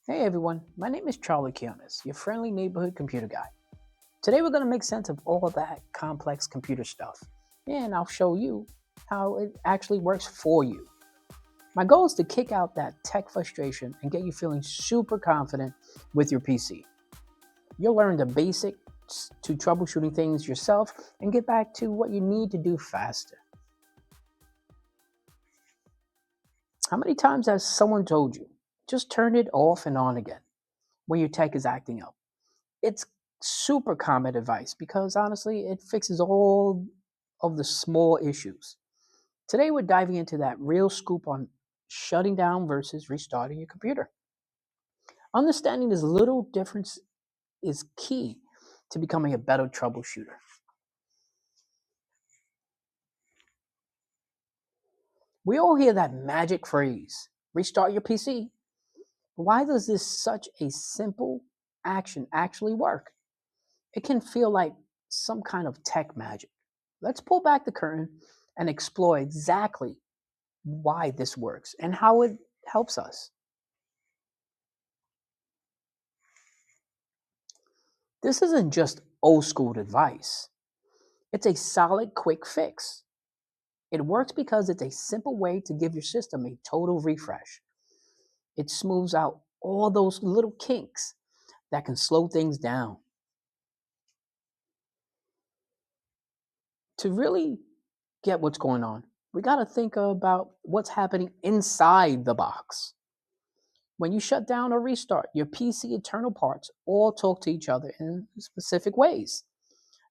Hey everyone, my name is Charlie Kionis, your friendly neighborhood computer guy. Today we're going to make sense of all of that complex computer stuff, and I'll show you how it actually works for you. My goal is to kick out that tech frustration and get you feeling super confident with your PC. You'll learn the basics to troubleshooting things yourself and get back to what you need to do faster. How many times has someone told you, just turn it off and on again when your tech is acting up? It's super common advice because honestly, it fixes all of the small issues. Today, we're diving into that real scoop on shutting down versus restarting your computer. Understanding this little difference is key to becoming a better troubleshooter. We all hear that magic phrase, restart your PC. Why does this such a simple action actually work? It can feel like some kind of tech magic. Let's pull back the curtain and explore exactly why this works and how it helps us. This isn't just old school advice, it's a solid, quick fix. It works because it's a simple way to give your system a total refresh. It smooths out all those little kinks that can slow things down. To really get what's going on, we got to think about what's happening inside the box. When you shut down or restart, your PC internal parts all talk to each other in specific ways.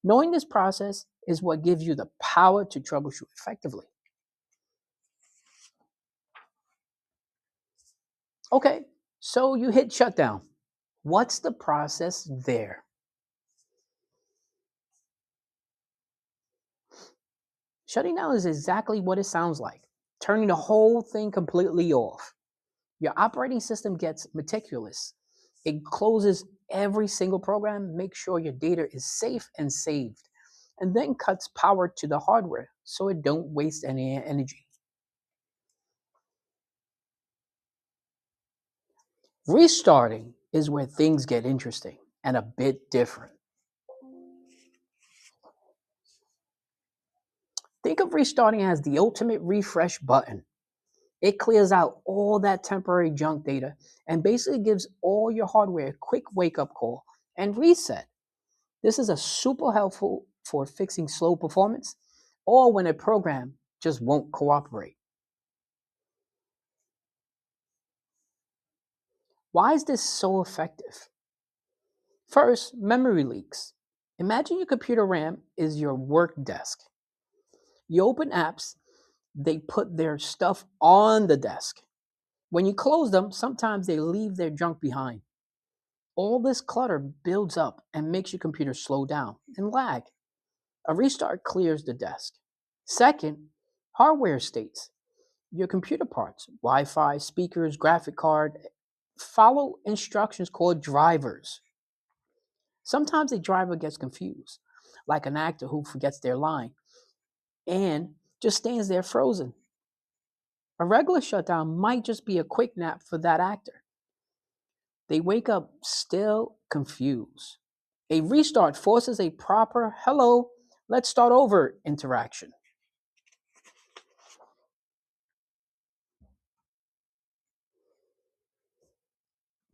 Knowing this process is what gives you the power to troubleshoot effectively. Okay, so you hit shutdown. What's the process there? Shutting down is exactly what it sounds like, turning the whole thing completely off. Your operating system gets meticulous. It closes every single program, makes sure your data is safe and saved, and then cuts power to the hardware so it don't waste any energy. Restarting is where things get interesting and a bit different. Think of restarting as the ultimate refresh button. It clears out all that temporary junk data and basically gives all your hardware a quick wake up call and reset. This is a super helpful for fixing slow performance or when a program just won't cooperate. Why is this so effective? First, memory leaks. Imagine your computer RAM is your work desk. You open apps, they put their stuff on the desk. When you close them, sometimes they leave their junk behind. All this clutter builds up and makes your computer slow down and lag. A restart clears the desk. Second, hardware states. Your computer parts, Wi Fi, speakers, graphic card, follow instructions called drivers. Sometimes a driver gets confused, like an actor who forgets their line and just stands there frozen. A regular shutdown might just be a quick nap for that actor. They wake up still confused. A restart forces a proper hello, let's start over interaction.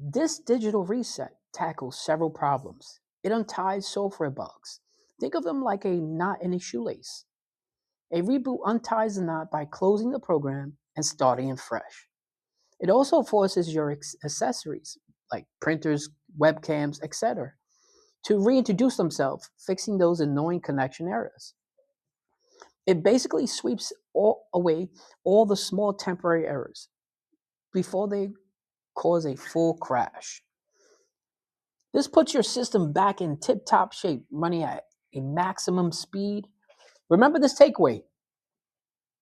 This digital reset tackles several problems. It unties software bugs. Think of them like a knot in a shoelace. A reboot unties the knot by closing the program and starting it fresh. It also forces your accessories like printers, webcams, etc., to reintroduce themselves, fixing those annoying connection errors. It basically sweeps away all the small temporary errors before they cause a full crash. This puts your system back in tip top shape, running at a maximum speed. Remember this takeaway: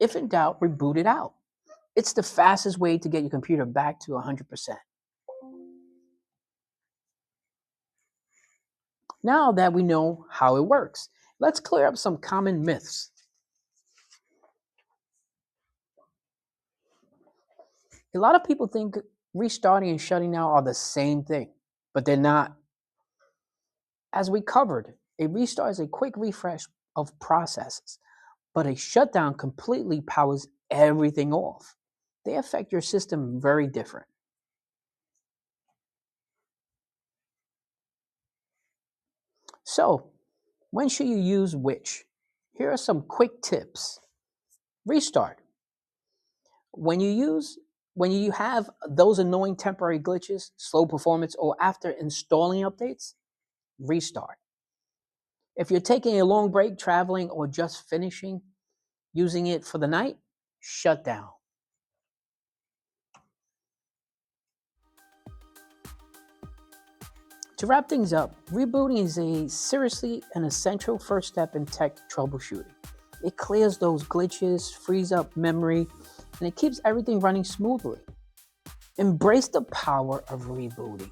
if in doubt, reboot it out. It's the fastest way to get your computer back to 100%. Now that we know how it works, let's clear up some common myths. A lot of people think Restarting and shutting down are the same thing, but they're not. As we covered, a restart is a quick refresh of processes, but a shutdown completely powers everything off. They affect your system very different. So, when should you use which? Here are some quick tips. Restart. When you use when you have those annoying temporary glitches, slow performance, or after installing updates, restart. If you're taking a long break, traveling, or just finishing using it for the night, shut down. To wrap things up, rebooting is a seriously an essential first step in tech troubleshooting. It clears those glitches, frees up memory, and it keeps everything running smoothly. Embrace the power of rebooting.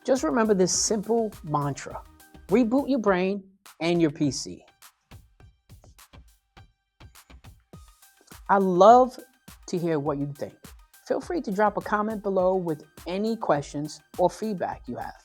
Just remember this simple mantra: reboot your brain and your PC. I love to hear what you think. Feel free to drop a comment below with any questions or feedback you have.